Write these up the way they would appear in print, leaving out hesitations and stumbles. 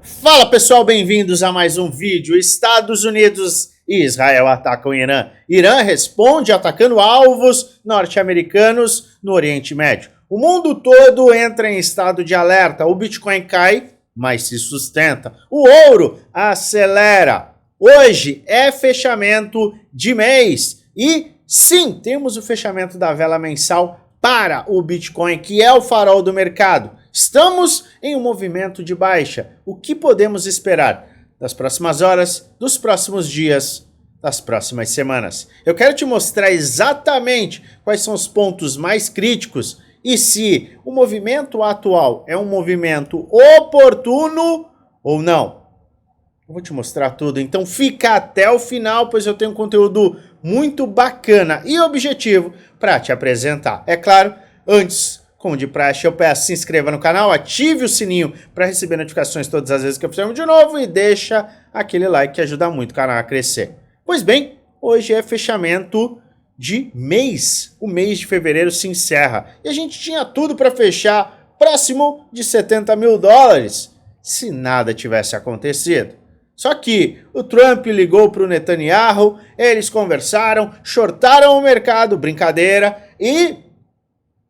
Fala pessoal, bem-vindos a mais um vídeo. Estados Unidos e Israel atacam o Irã. Irã responde atacando alvos norte-americanos no Oriente Médio. O mundo todo entra em estado de alerta. O Bitcoin cai, mas se sustenta. O ouro acelera. Hoje é fechamento de mês. E sim, temos o fechamento da vela mensal para o Bitcoin, que é o farol do mercado. Estamos em um movimento de baixa. O que podemos esperar das próximas horas, dos próximos dias, das próximas semanas? Eu quero te mostrar exatamente quais são os pontos mais críticos e se o movimento atual é um movimento oportuno ou não. Eu vou te mostrar tudo, então fica até o final, pois eu tenho um conteúdo muito bacana e objetivo para te apresentar. É claro, antes, como de praxe, eu peço, se inscreva no canal, ative o sininho para receber notificações todas as vezes que eu fizer um de novo e deixa aquele like que ajuda muito o canal a crescer. Pois bem, hoje é fechamento de mês. O mês de fevereiro se encerra e a gente tinha tudo para fechar próximo de 70 mil dólares, se nada tivesse acontecido. Só que o Trump ligou para o Netanyahu, eles conversaram, shortaram o mercado, brincadeira, e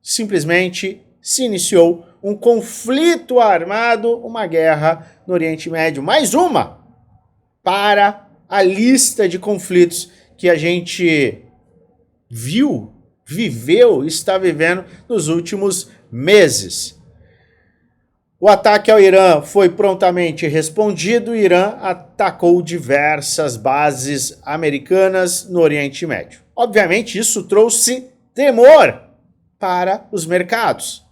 simplesmente se iniciou um conflito armado, uma guerra no Oriente Médio. Mais uma para a lista de conflitos que a gente viu, viveu, está vivendo nos últimos meses. O ataque ao Irã foi prontamente respondido. O Irã atacou diversas bases americanas no Oriente Médio. Obviamente, isso trouxe temor para os mercados.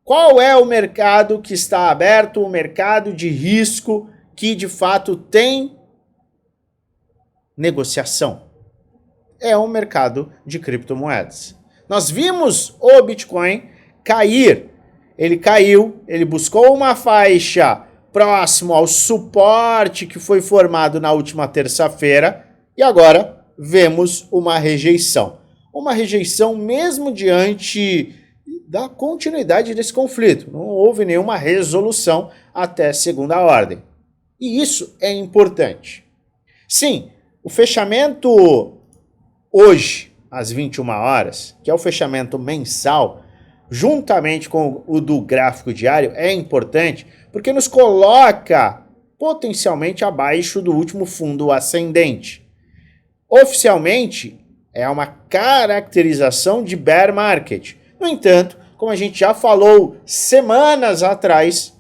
Qual é o mercado que está aberto? O mercado de risco que de fato tem negociação. É o mercado de criptomoedas. Nós vimos o Bitcoin cair. Ele caiu, ele buscou uma faixa próximo ao suporte que foi formado na última terça-feira e agora vemos uma rejeição. Uma rejeição mesmo diante da continuidade desse conflito. Não houve nenhuma resolução até segunda ordem. E isso é importante. Sim, o fechamento hoje, às 21 horas, que é o fechamento mensal, juntamente com o do gráfico diário, é importante porque nos coloca potencialmente abaixo do último fundo ascendente. Oficialmente, é uma caracterização de bear market. No entanto, como a gente já falou semanas atrás,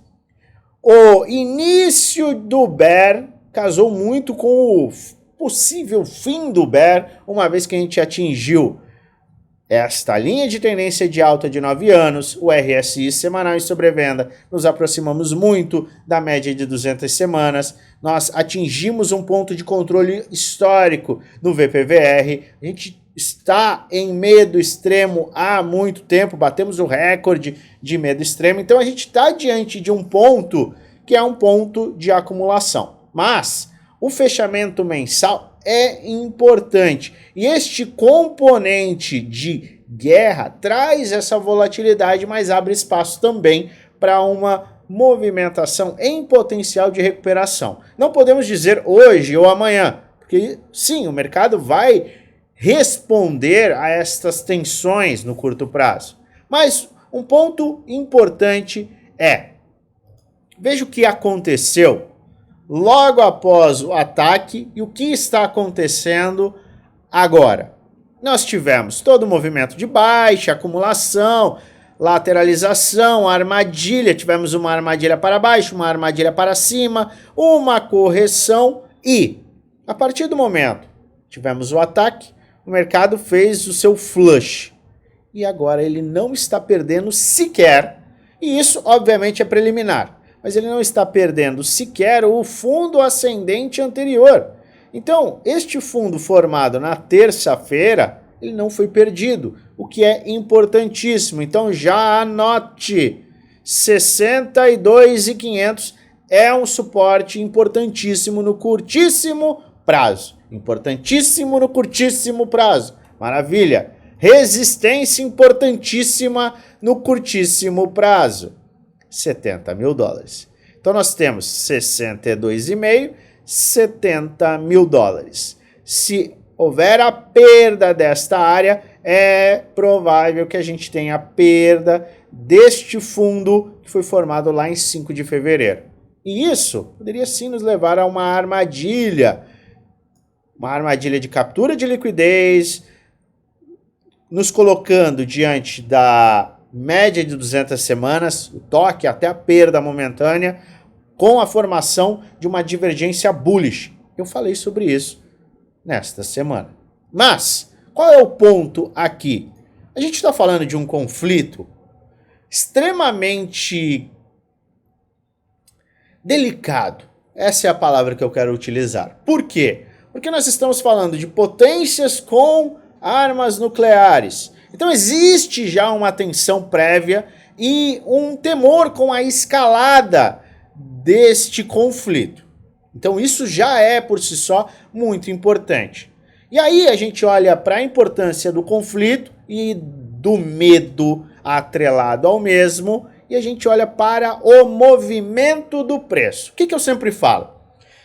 o início do bear casou muito com o possível fim do bear, uma vez que a gente atingiu esta linha de tendência de alta de 9 anos, o RSI semanal em sobrevenda, nos aproximamos muito da média de 200 semanas, nós atingimos um ponto de controle histórico no VPVR, a gente está em medo extremo há muito tempo, batemos o recorde de medo extremo, então a gente está diante de um ponto que é um ponto de acumulação. Mas o fechamento mensal é importante e este componente de guerra traz essa volatilidade, mas abre espaço também para uma movimentação em potencial de recuperação. Não podemos dizer hoje ou amanhã, porque sim, o mercado vai responder a estas tensões no curto prazo. Mas um ponto importante é, veja o que aconteceu logo após o ataque e o que está acontecendo agora. Nós tivemos todo o movimento de baixa, acumulação, lateralização, armadilha, tivemos uma armadilha para baixo, uma armadilha para cima, uma correção e, a partir do momento, tivemos o ataque, o mercado fez o seu flush e agora ele não está perdendo sequer, e isso obviamente é preliminar, mas ele não está perdendo sequer o fundo ascendente anterior. Então, este fundo formado na terça-feira, ele não foi perdido, o que é importantíssimo. Então, já anote, 62.500 é um suporte importantíssimo no curtíssimo prazo. Importantíssimo no curtíssimo prazo. Maravilha. Resistência importantíssima no curtíssimo prazo. 70 mil dólares. Então nós temos 62,5, 70 mil dólares. Se houver a perda desta área, é provável que a gente tenha a perda deste fundo que foi formado lá em 5 de fevereiro. E isso poderia sim nos levar a uma armadilha de captura de liquidez, nos colocando diante da média de 200 semanas, o toque até a perda momentânea, com a formação de uma divergência bullish. Eu falei sobre isso nesta semana. Mas, qual é o ponto aqui? A gente está falando de um conflito extremamente delicado. Essa é a palavra que eu quero utilizar. Por quê? Porque nós estamos falando de potências com armas nucleares. Então existe já uma tensão prévia e um temor com a escalada deste conflito. Então isso já é por si só muito importante. E aí a gente olha para a importância do conflito e do medo atrelado ao mesmo, e a gente olha para o movimento do preço. O que eu sempre falo?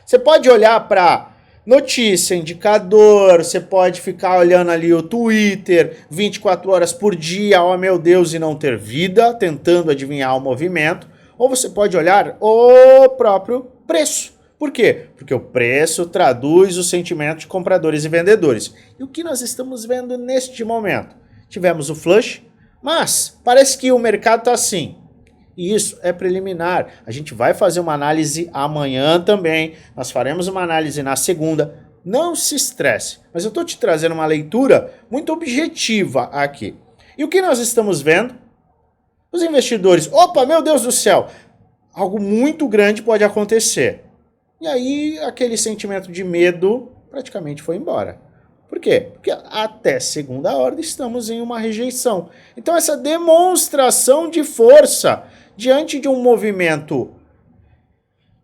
Você pode olhar para notícia, indicador, você pode ficar olhando ali o Twitter 24 horas por dia, oh meu Deus, e não ter vida, tentando adivinhar o movimento, ou você pode olhar o próprio preço. Por quê? Porque o preço traduz o sentimento de compradores e vendedores. E o que nós estamos vendo neste momento? Tivemos o flush, mas parece que o mercado está assim. E isso é preliminar. A gente vai fazer uma análise amanhã também. Nós faremos uma análise na segunda. Não se estresse. Mas eu estou te trazendo uma leitura muito objetiva aqui. E o que nós estamos vendo? Os investidores, opa, meu Deus do céu, algo muito grande pode acontecer. E aí aquele sentimento de medo praticamente foi embora. Por quê? Porque até segunda ordem estamos em uma rejeição. Então essa demonstração de força diante de um movimento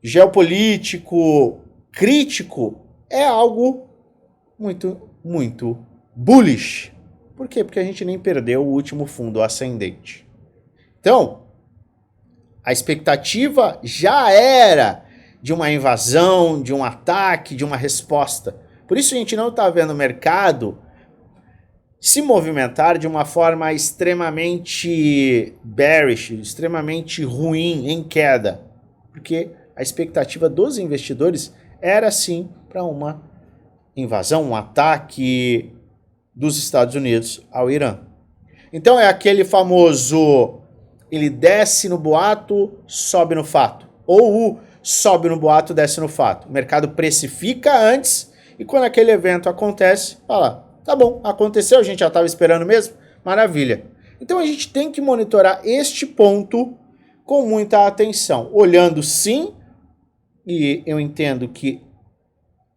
geopolítico crítico é algo muito bullish. Por quê? Porque a gente nem perdeu o último fundo ascendente. Então, a expectativa já era de uma invasão, de um ataque, de uma resposta. Por isso a gente não está vendo o mercado se movimentar de uma forma extremamente bearish, extremamente ruim, em queda. Porque a expectativa dos investidores era sim para uma invasão, um ataque dos Estados Unidos ao Irã. Então é aquele famoso, ele desce no boato, sobe no fato. Ou o sobe no boato, desce no fato. O mercado precifica antes e quando aquele evento acontece, fala, tá bom, aconteceu, a gente já estava esperando mesmo, maravilha. Então a gente tem que monitorar este ponto com muita atenção, olhando sim, e eu entendo que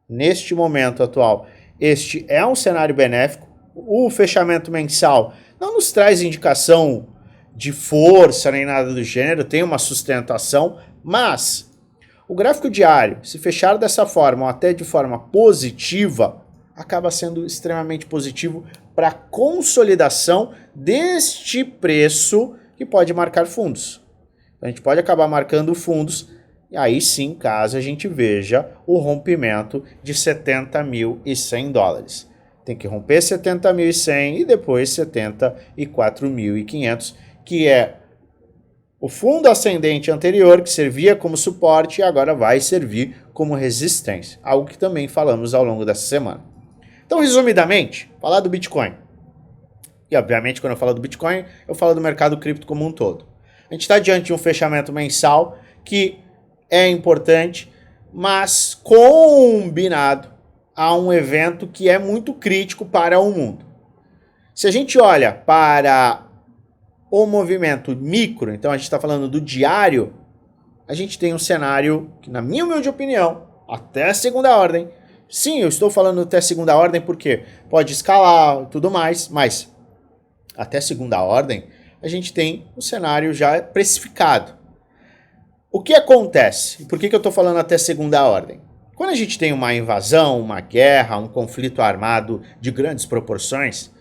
neste momento atual, este é um cenário benéfico. O fechamento mensal não nos traz indicação de força nem nada do gênero, tem uma sustentação, mas o gráfico diário, se fechar dessa forma ou até de forma positiva, acaba sendo extremamente positivo para a consolidação deste preço que pode marcar fundos. A gente pode acabar marcando fundos, e aí sim, caso a gente veja o rompimento de 70.100 dólares. Tem que romper 70.100 e depois 74.500, que é o fundo ascendente anterior, que servia como suporte e agora vai servir como resistência. Algo que também falamos ao longo dessa semana. Então, resumidamente, falar do Bitcoin. E, obviamente, quando eu falo do Bitcoin, eu falo do mercado cripto como um todo. A gente está diante de um fechamento mensal que é importante, mas combinado a um evento que é muito crítico para o mundo. Se a gente olha para o movimento micro, então a gente está falando do diário, a gente tem um cenário que, na minha humilde opinião, até a segunda ordem, sim, eu estou falando até a segunda ordem porque pode escalar e tudo mais, mas até a segunda ordem a gente tem um cenário já precificado. O que acontece? Por que eu estou falando até a segunda ordem? Quando a gente tem uma invasão, uma guerra, um conflito armado de grandes proporções,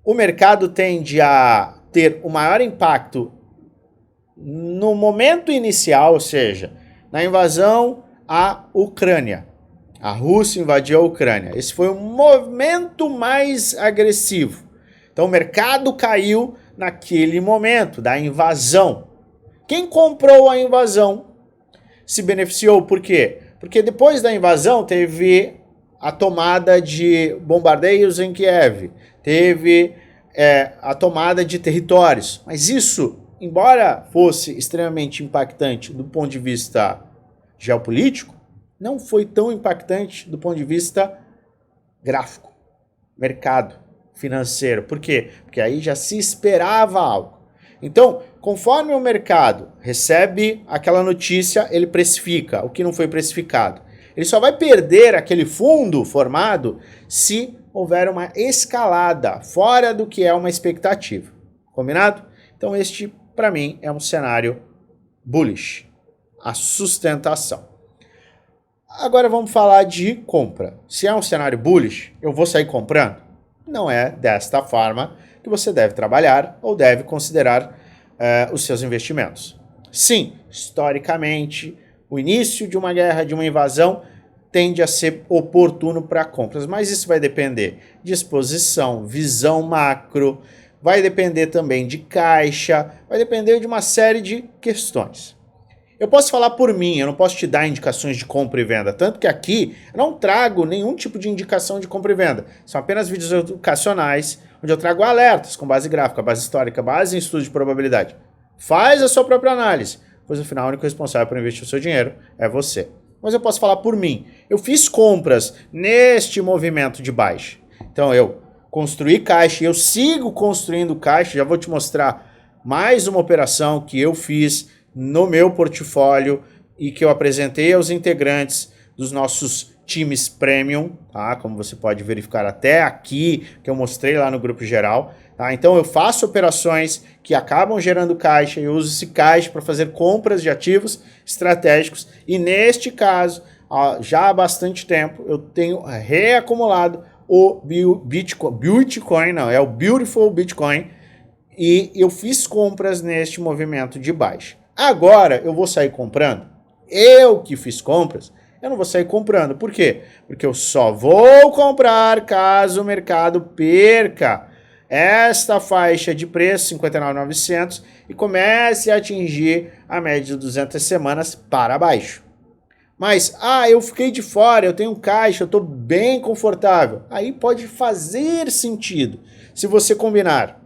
o mercado tende a ter o maior impacto no momento inicial, ou seja, na invasão à Ucrânia. A Rússia invadiu a Ucrânia. Esse foi o momento mais agressivo. Então o mercado caiu naquele momento da invasão. Quem comprou a invasão se beneficiou. Por quê? Porque depois da invasão teve a tomada de bombardeios em Kiev, teve a tomada de territórios. Mas isso, embora fosse extremamente impactante do ponto de vista geopolítico, não foi tão impactante do ponto de vista gráfico, mercado, financeiro. Por quê? Porque aí já se esperava algo. Então, conforme o mercado recebe aquela notícia, ele precifica o que não foi precificado. Ele só vai perder aquele fundo formado se houver uma escalada fora do que é uma expectativa. Combinado? Então este, para mim, é um cenário bullish. A sustentação. Agora vamos falar de compra. Se é um cenário bullish, eu vou sair comprando? Não é desta forma que você deve trabalhar ou deve considerar os seus investimentos. Sim, historicamente, o início de uma guerra, de uma invasão, tende a ser oportuno para compras, mas isso vai depender de exposição, visão macro, vai depender também de caixa, vai depender de uma série de questões. Eu posso falar por mim, eu não posso te dar indicações de compra e venda, tanto que aqui eu não trago nenhum tipo de indicação de compra e venda, são apenas vídeos educacionais, onde eu trago alertas com base gráfica, base histórica, base em estudo de probabilidade. Faz a sua própria análise, pois no final o único responsável por investir o seu dinheiro é você. Mas eu posso falar por mim. Eu fiz compras neste movimento de baixa. Então eu construí caixa e eu sigo construindo caixa. Já vou te mostrar mais uma operação que eu fiz no meu portfólio e que eu apresentei aos integrantes dos nossos times premium, tá? Como você pode verificar até aqui, que eu mostrei lá no grupo geral. Tá? Então eu faço operações que acabam gerando caixa e eu uso esse caixa para fazer compras de ativos estratégicos e neste caso, já há bastante tempo, eu tenho reacumulado o Bitcoin, não, é o Beautiful Bitcoin e eu fiz compras neste movimento de baixa. Agora eu vou sair comprando? Eu que fiz compras, eu não vou sair comprando. Por quê? Porque eu só vou comprar caso o mercado perca esta faixa de preço, 59.900, e comece a atingir a média de 200 semanas para baixo. Mas, eu fiquei de fora, eu tenho caixa, eu estou bem confortável. Aí pode fazer sentido. Se você combinar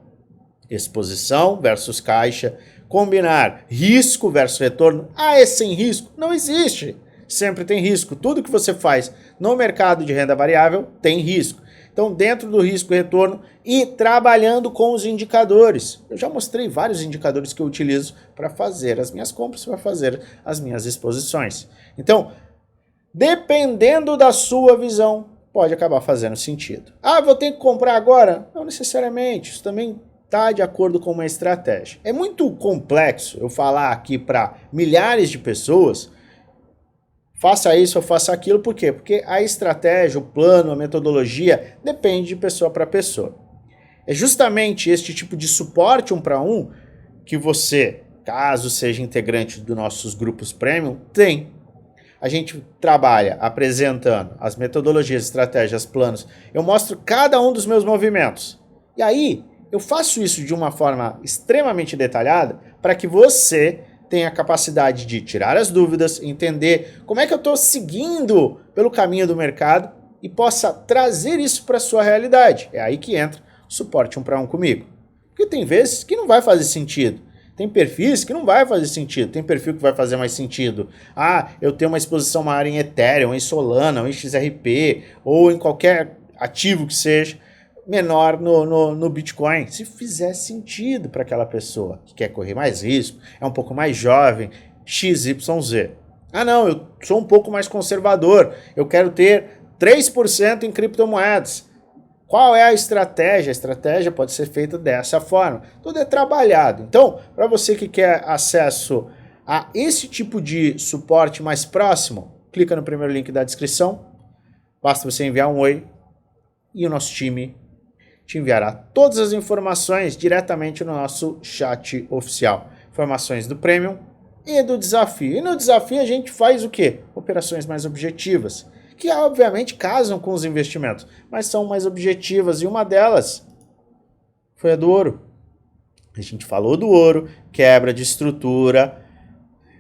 exposição versus caixa, combinar risco versus retorno. É sem risco? Não existe. Sempre tem risco. Tudo que você faz no mercado de renda variável tem risco. Então, dentro do risco e retorno e trabalhando com os indicadores. Eu já mostrei vários indicadores que eu utilizo para fazer as minhas compras, para fazer as minhas exposições. Então, dependendo da sua visão, pode acabar fazendo sentido. Vou ter que comprar agora? Não necessariamente. Isso também está de acordo com uma estratégia. É muito complexo eu falar aqui para milhares de pessoas, faça isso ou faça aquilo, por quê? Porque a estratégia, o plano, a metodologia depende de pessoa para pessoa. É justamente este tipo de suporte 1 para 1 que você, caso seja integrante dos nossos grupos premium, tem. A gente trabalha apresentando as metodologias, estratégias, planos. Eu mostro cada um dos meus movimentos. E aí, eu faço isso de uma forma extremamente detalhada para que você tenha a capacidade de tirar as dúvidas, entender como é que eu estou seguindo pelo caminho do mercado e possa trazer isso para a sua realidade. É aí que entra o suporte 1 para 1 comigo. Porque tem vezes que não vai fazer sentido. Tem perfis que não vai fazer sentido. Tem perfil que vai fazer mais sentido. Eu tenho uma exposição maior em Ethereum, em Solana, ou em XRP, ou em qualquer ativo que seja, menor no Bitcoin, se fizer sentido para aquela pessoa que quer correr mais risco, é um pouco mais jovem, XYZ. Não, eu sou um pouco mais conservador, eu quero ter 3% em criptomoedas. Qual é a estratégia? A estratégia pode ser feita dessa forma. Tudo é trabalhado. Então, para você que quer acesso a esse tipo de suporte mais próximo, clica no primeiro link da descrição, basta você enviar um oi e o nosso time te enviará todas as informações diretamente no nosso chat oficial. informações do Premium e do Desafio. E no Desafio a gente faz o quê? Operações mais objetivas, que obviamente casam com os investimentos, mas são mais objetivas, e uma delas foi a do ouro. A gente falou do ouro, quebra de estrutura,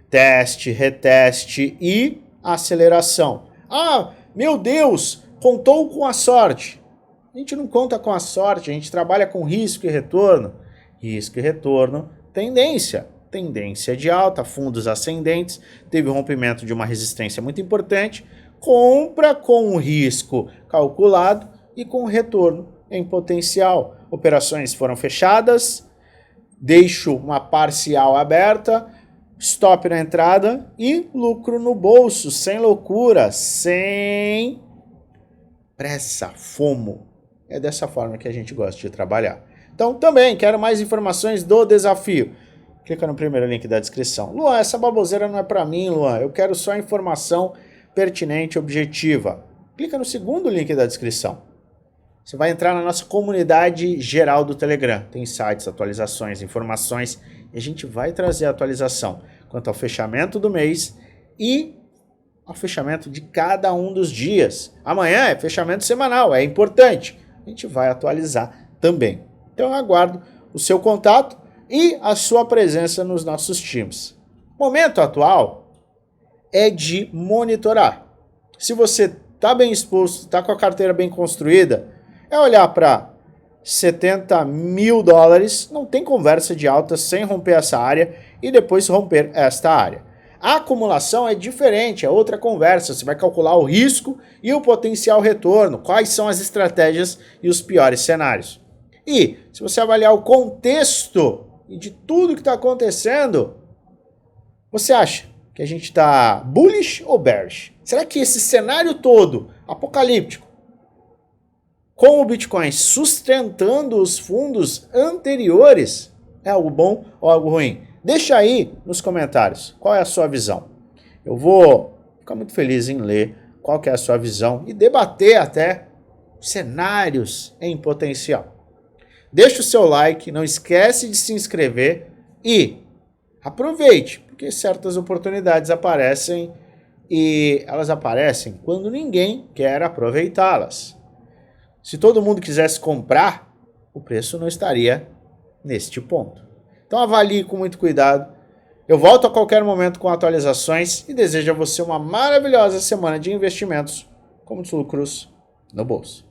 teste, reteste e aceleração. Ah, meu Deus, contou com a sorte. A gente não conta com a sorte, a gente trabalha com risco e retorno. Risco e retorno, tendência de alta, fundos ascendentes, teve um rompimento de uma resistência muito importante, compra com risco calculado e com retorno em potencial. Operações foram fechadas, deixo uma parcial aberta, stop na entrada e lucro no bolso, sem loucura, sem pressa, FOMO. É dessa forma que a gente gosta de trabalhar. Então também quero mais informações do desafio. Clica no primeiro link da descrição. Luan, essa baboseira não é para mim, Luan. Eu quero só informação pertinente e objetiva. Clica no segundo link da descrição. Você vai entrar na nossa comunidade geral do Telegram. Tem sites, atualizações, informações. E a gente vai trazer a atualização quanto ao fechamento do mês e ao fechamento de cada um dos dias. Amanhã é fechamento semanal, é importante. A gente vai atualizar também. Então eu aguardo o seu contato e a sua presença nos nossos times. O momento atual é de monitorar. Se você está bem exposto, está com a carteira bem construída, é olhar para 70 mil dólares, não tem conversa de alta sem romper essa área e depois romper esta área. A acumulação é diferente, é outra conversa, você vai calcular o risco e o potencial retorno, quais são as estratégias e os piores cenários. E se você avaliar o contexto e de tudo que está acontecendo, você acha que a gente está bullish ou bearish? Será que esse cenário todo, apocalíptico, com o Bitcoin sustentando os fundos anteriores, é algo bom ou algo ruim? Deixa aí nos comentários qual é a sua visão. Eu vou ficar muito feliz em ler qual que é a sua visão e debater até cenários em potencial. Deixa o seu like, não esquece de se inscrever e aproveite, porque certas oportunidades aparecem e elas aparecem quando ninguém quer aproveitá-las. Se todo mundo quisesse comprar, o preço não estaria neste ponto. Então avalie com muito cuidado. Eu volto a qualquer momento com atualizações e desejo a você uma maravilhosa semana de investimentos com muitos lucros no bolso.